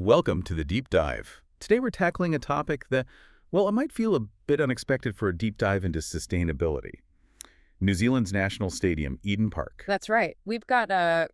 Welcome to the Deep Dive. Today we're tackling a topic that, well, it might feel a bit unexpected for a deep dive into sustainability. New Zealand's national stadium, Eden Park. That's right. We've got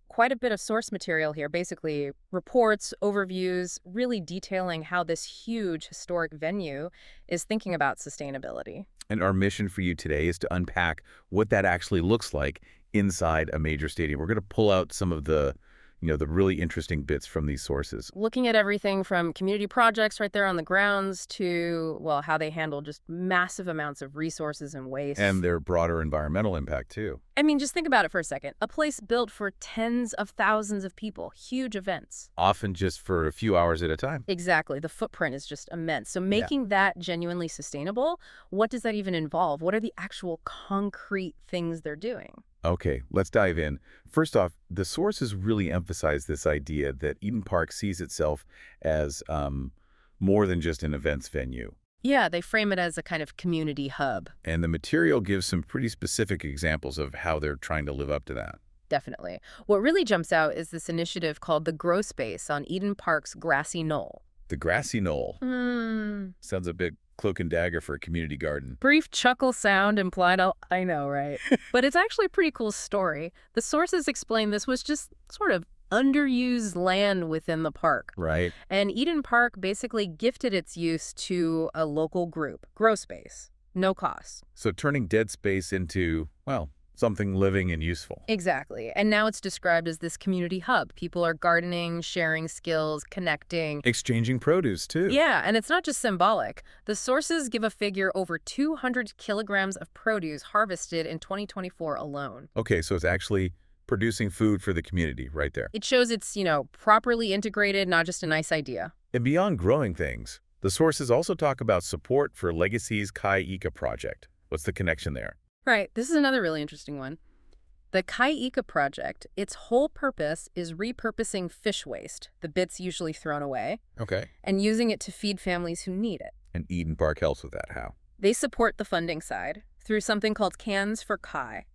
quite a bit of source material here, basically reports, overviews, really detailing how this huge historic venue is thinking about sustainability. And our mission for you today is to unpack what that actually looks like inside a major stadium. We're going to pull out some of the really interesting bits from these sources. Looking at everything from community projects right there on the grounds to, well, how they handle just massive amounts of resources and waste. And their broader environmental impact, too. I mean, just think about it for a second. A place built for tens of thousands of people, huge events. Often just for a few hours at a time. Exactly. The footprint is just immense. So making that genuinely sustainable, what does that even involve? What are the actual concrete things they're doing? Okay, let's dive in. First off, the sources really emphasize this idea that Eden Park sees itself as more than just an events venue. Yeah, they frame it as a kind of community hub. And the material gives some pretty specific examples of how they're trying to live up to that. Definitely. What really jumps out is this initiative called the Grow Space on Eden Park's grassy knoll. The grassy knoll. Sounds a bit cloak and dagger for a community garden. Brief chuckle sound implied, I know, right? But it's actually a pretty cool story. The sources explain this was just sort of underused land within the park. Right. And Eden Park basically gifted its use to a local group, Grow Space, no cost. So turning dead space into, well, something living and useful. Exactly. And now it's described as this community hub. People are gardening, sharing skills, connecting. Exchanging produce, too. Yeah, and it's not just symbolic. The sources give a figure over 200 kilograms of produce harvested in 2024 alone. Okay, so it's actually producing food for the community right there. It shows it's, properly integrated, not just a nice idea. And beyond growing things, the sources also talk about support for Legacy's Kai Ika project. What's the connection there? Right. This is another really interesting one. The Kai Ika project, its whole purpose is repurposing fish waste, the bits usually thrown away, Okay. and using it to feed families who need it. And Eden Park helps with that. How? They support the funding side through something called Cans for Kai.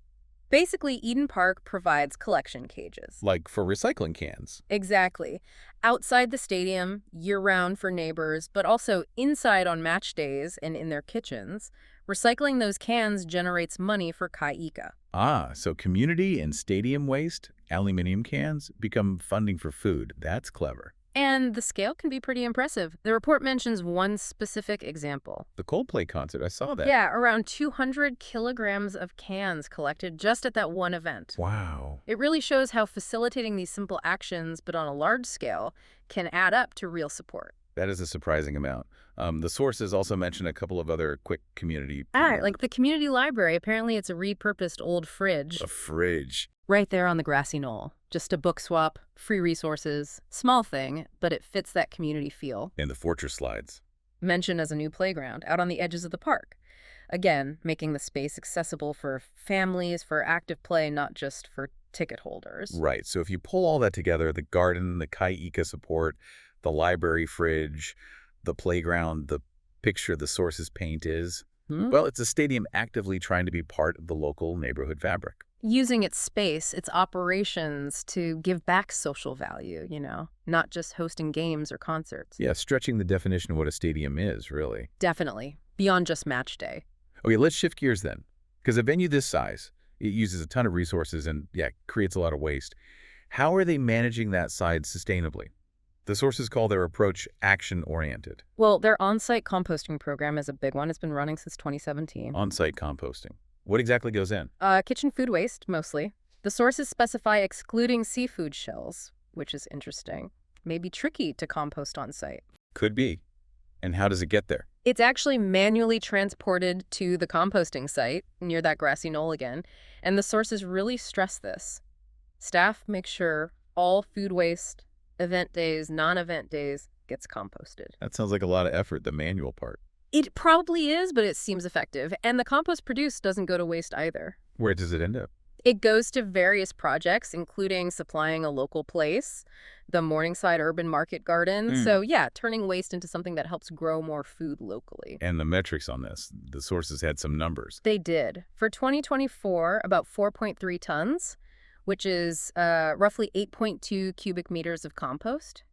Basically, Eden Park provides collection cages. Like for recycling cans. Exactly. Outside the stadium, year-round for neighbors, but also inside on match days and in their kitchens. Recycling those cans generates money for Kai Ika. Ah, so community and stadium waste, aluminum cans, become funding for food. That's clever. And the scale can be pretty impressive. The report mentions one specific example. The Coldplay concert, I saw that. Yeah, around 200 kilograms of cans collected just at that one event. Wow. It really shows how facilitating these simple actions, but on a large scale, can add up to real support. That is a surprising amount. The sources also mention a couple of other quick community... Like the community library. Apparently it's a repurposed old fridge. A fridge. Right there on the grassy knoll. Just a book swap, free resources. Small thing, but it fits that community feel. And the fortress slides. Mentioned as a new playground out on the edges of the park. Again, making the space accessible for families, for active play, not just for ticket holders. Right. So if you pull all that together, the garden, the Kai Ika support, the library fridge, the playground, the picture the sources paint is, well, it's a stadium actively trying to be part of the local neighborhood fabric. Using its space, its operations to give back social value, not just hosting games or concerts. Yeah, stretching the definition of what a stadium is, really. Definitely. Beyond just match day. Okay, let's shift gears then. Because a venue this size, it uses a ton of resources and, creates a lot of waste. How are they managing that side sustainably? The sources call their approach action-oriented. Well, their on-site composting program is a big one. It's been running since 2017. On-site composting. What exactly goes in? Kitchen food waste, mostly. The sources specify excluding seafood shells, which is interesting. Maybe tricky to compost on-site. Could be. And how does it get there? It's actually manually transported to the composting site near that grassy knoll again, and the sources really stress this. Staff make sure all food waste, event days, non-event days, gets composted. That sounds like a lot of effort, the manual part. It probably is, but it seems effective. And the compost produced doesn't go to waste either. Where does it end up? It goes to various projects, including supplying a local place, the Morningside Urban Market Garden. So yeah, turning waste into something that helps grow more food locally. And the metrics on this, the sources had some numbers. They did. For 2024, about 4.3 tons, which is roughly 8.2 cubic meters of compost.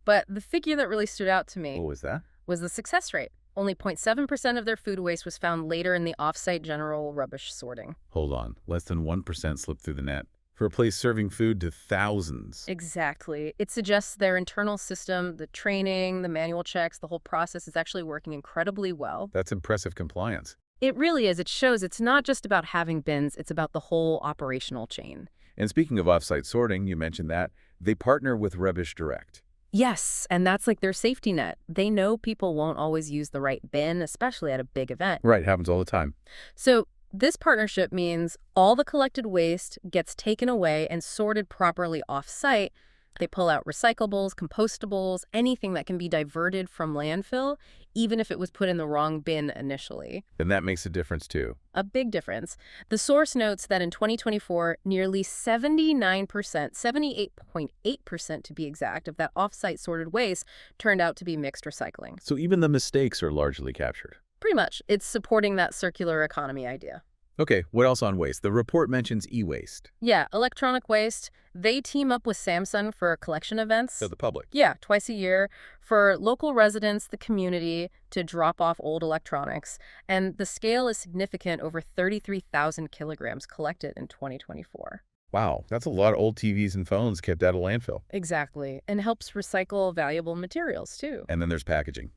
But the figure that really stood out to me What was that? was the success rate. Only 0.7% of their food waste was found later in the off-site general rubbish sorting. Hold on. Less than 1% slipped through the net. For a place serving food to thousands. Exactly. It suggests their internal system, the training, the manual checks, the whole process is actually working incredibly well. That's impressive compliance. It really is. It shows it's not just about having bins, it's about the whole operational chain. And speaking of off-site sorting, you mentioned that, they partner with Rubbish Direct. Yes, and that's like their safety net. They know people won't always use the right bin, especially at a big event. Right, happens all the time. So this partnership means all the collected waste gets taken away and sorted properly off-site. They pull out recyclables, compostables, anything that can be diverted from landfill, even if it was put in the wrong bin initially. And that makes a difference too. A big difference. The source notes that in 2024, nearly 79%, 78.8% to be exact, of that off-site sorted waste turned out to be mixed recycling. So even the mistakes are largely captured. Pretty much. It's supporting that circular economy idea. Okay, what else on waste? The report mentions e-waste. Yeah, electronic waste. They team up with Samsung for collection events. To the public. Yeah, twice a year for local residents, the community, to drop off old electronics. And the scale is significant, over 33,000 kilograms collected in 2024. Wow, that's a lot of old TVs and phones kept out of landfill. Exactly, and helps recycle valuable materials, too. And then there's packaging.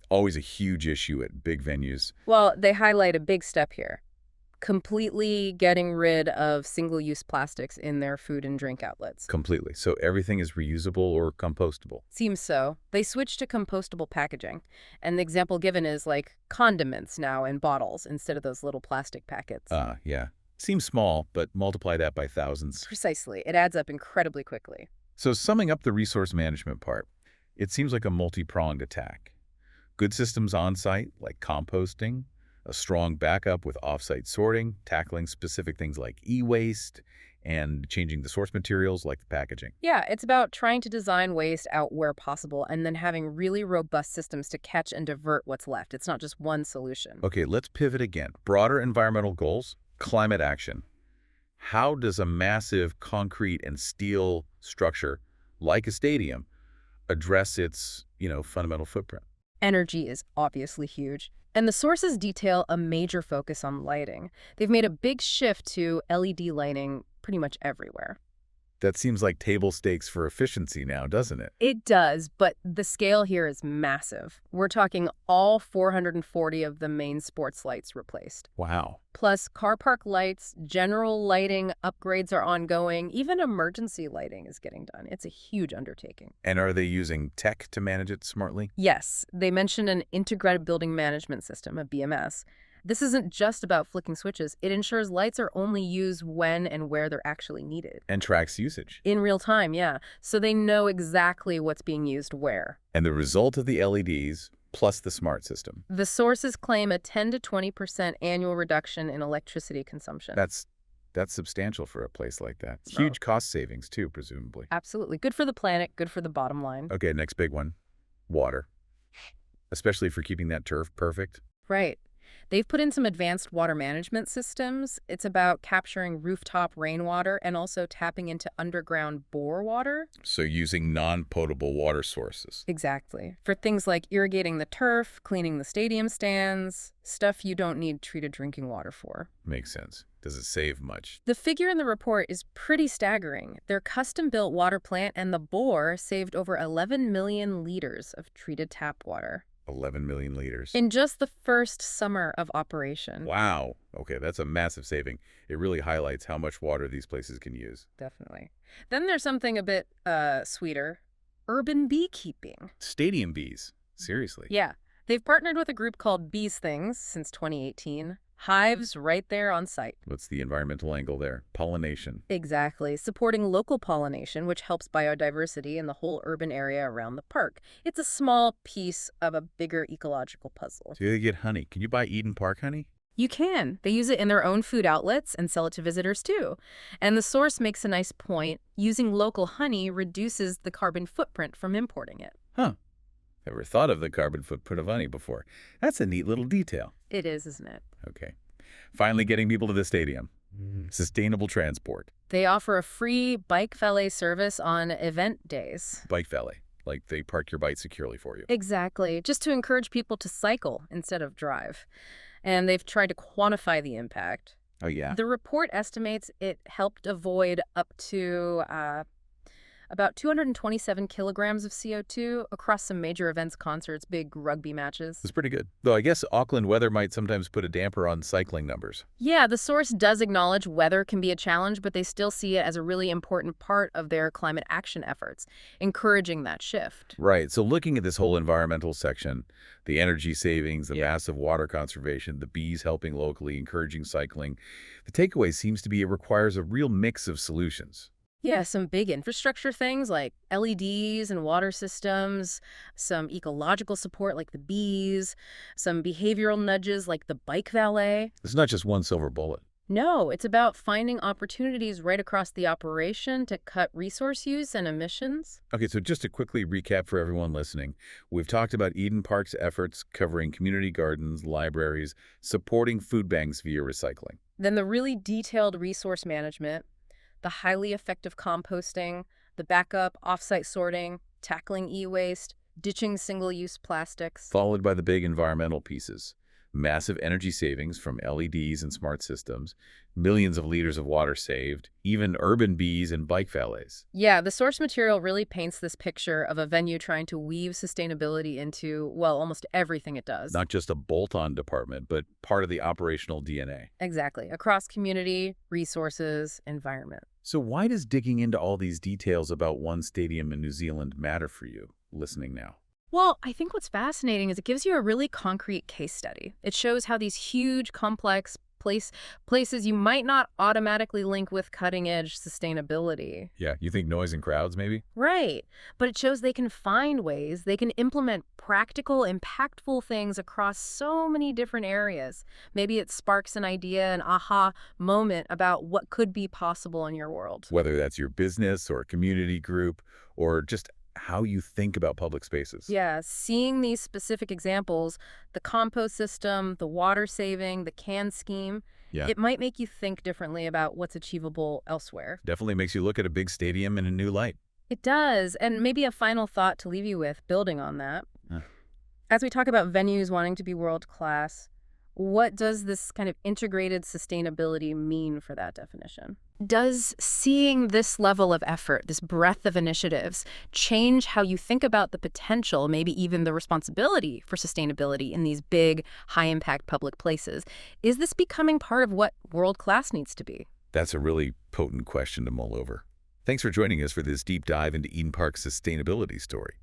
Always a huge issue at big venues. Well, they highlight a big step here. Completely getting rid of single-use plastics in their food and drink outlets. Completely. So everything is reusable or compostable. Seems so. They switched to compostable packaging. And the example given is like condiments now in bottles instead of those little plastic packets. Yeah. Seems small, but multiply that by thousands. Precisely. It adds up incredibly quickly. So summing up the resource management part, it seems like a multi-pronged attack. Good systems on-site, like composting, a strong backup with off-site sorting, tackling specific things like e-waste, and changing the source materials like the packaging. Yeah, it's about trying to design waste out where possible and then having really robust systems to catch and divert what's left. It's not just one solution. Okay, let's pivot again. Broader environmental goals, climate action. How does a massive concrete and steel structure, like a stadium, address its, fundamental footprint? Energy is obviously huge. And the sources detail a major focus on lighting. They've made a big shift to LED lighting pretty much everywhere. That seems like table stakes for efficiency now, doesn't it? It does, but the scale here is massive. We're talking all 440 of the main sports lights replaced. Wow. Plus car park lights, general lighting upgrades are ongoing, even emergency lighting is getting done. It's a huge undertaking. And are they using tech to manage it smartly? Yes, they mentioned an integrated building management system, a BMS. This isn't just about flicking switches. It ensures lights are only used when and where they're actually needed. And tracks usage. In real time, yeah. So they know exactly what's being used where. And the result of the LEDs plus the smart system. The sources claim a 10 to 20% annual reduction in electricity consumption. That's substantial for a place like that. Huge cost savings too, presumably. Absolutely. Good for the planet, good for the bottom line. Okay, next big one. Water. Especially for keeping that turf perfect. Right. They've put in some advanced water management systems. It's about capturing rooftop rainwater and also tapping into underground bore water. So using non-potable water sources. Exactly. For things like irrigating the turf, cleaning the stadium stands, stuff you don't need treated drinking water for. Makes sense. Does it save much? The figure in the report is pretty staggering. Their custom-built water plant and the bore saved over 11 million liters of treated tap water. 11 million liters. In just the first summer of operation. Wow. Okay, that's a massive saving. It really highlights how much water these places can use. Definitely. Then there's something a bit sweeter. Urban beekeeping. Stadium bees. Seriously. Yeah. They've partnered with a group called Bees Things since 2018. Hives right there on site. What's the environmental angle there? Pollination. Exactly. Supporting local pollination, which helps biodiversity in the whole urban area around the park. It's a small piece of a bigger ecological puzzle. Do they get honey? Can you buy Eden Park honey? You can. They use it in their own food outlets and sell it to visitors too. And the source makes a nice point. Using local honey reduces the carbon footprint from importing it. Huh. Never thought of the carbon footprint of honey before. That's a neat little detail. It is, isn't it? Okay. Finally getting people to the stadium. Sustainable transport. They offer a free bike valet service on event days. Bike valet. like they park your bike securely for you. Exactly, just to encourage people to cycle instead of drive. And they've tried to quantify the impact. Oh, yeah? The report estimates it helped avoid up to about 227 kilograms of CO2 across some major events, concerts, big rugby matches. It's pretty good. Though I guess Auckland weather might sometimes put a damper on cycling numbers. Yeah, the source does acknowledge weather can be a challenge, but they still see it as a really important part of their climate action efforts, encouraging that shift. Right. So looking at this whole environmental section, the energy savings, the massive water conservation, the bees helping locally, encouraging cycling, the takeaway seems to be it requires a real mix of solutions. Yeah, some big infrastructure things like LEDs and water systems, some ecological support like the bees, some behavioral nudges like the bike valet. It's not just one silver bullet. No, it's about finding opportunities right across the operation to cut resource use and emissions. Okay, so just to quickly recap for everyone listening, we've talked about Eden Park's efforts covering community gardens, libraries, supporting food banks via recycling. Then the really detailed resource management, the highly effective composting, the backup, offsite sorting, tackling e-waste, ditching single-use plastics. Followed by the big environmental pieces. Massive energy savings from LEDs and smart systems, millions of liters of water saved, even urban bees and bike valets. Yeah, the source material really paints this picture of a venue trying to weave sustainability into, well, almost everything it does. Not just a bolt-on department, but part of the operational DNA. Exactly, across community, resources, environment. So why does digging into all these details about one stadium in New Zealand matter for you, listening now? Well, I think what's fascinating is it gives you a really concrete case study. It shows how these huge, complex places you might not automatically link with cutting-edge sustainability. Yeah, you think noise and crowds, maybe? Right. But it shows they can find ways, they can implement practical, impactful things across so many different areas. Maybe it sparks an idea, an aha moment about what could be possible in your world. Whether that's your business or a community group or just how you think about public spaces. Yeah, seeing these specific examples, the compost system, the water saving, the can scheme, Yeah, it might make you think differently about what's achievable elsewhere. definitely makes you look at a big stadium in a new light. It does. And maybe a final thought to leave you with, building on that. Uh. As we talk about venues wanting to be world-class, what does this kind of integrated sustainability mean for that definition? Does seeing this level of effort, this breadth of initiatives, change how you think about the potential, maybe even the responsibility for sustainability in these big, high-impact public places? Is this becoming part of what world-class needs to be? That's a really potent question to mull over. Thanks for joining us for this deep dive into Eden Park's sustainability story.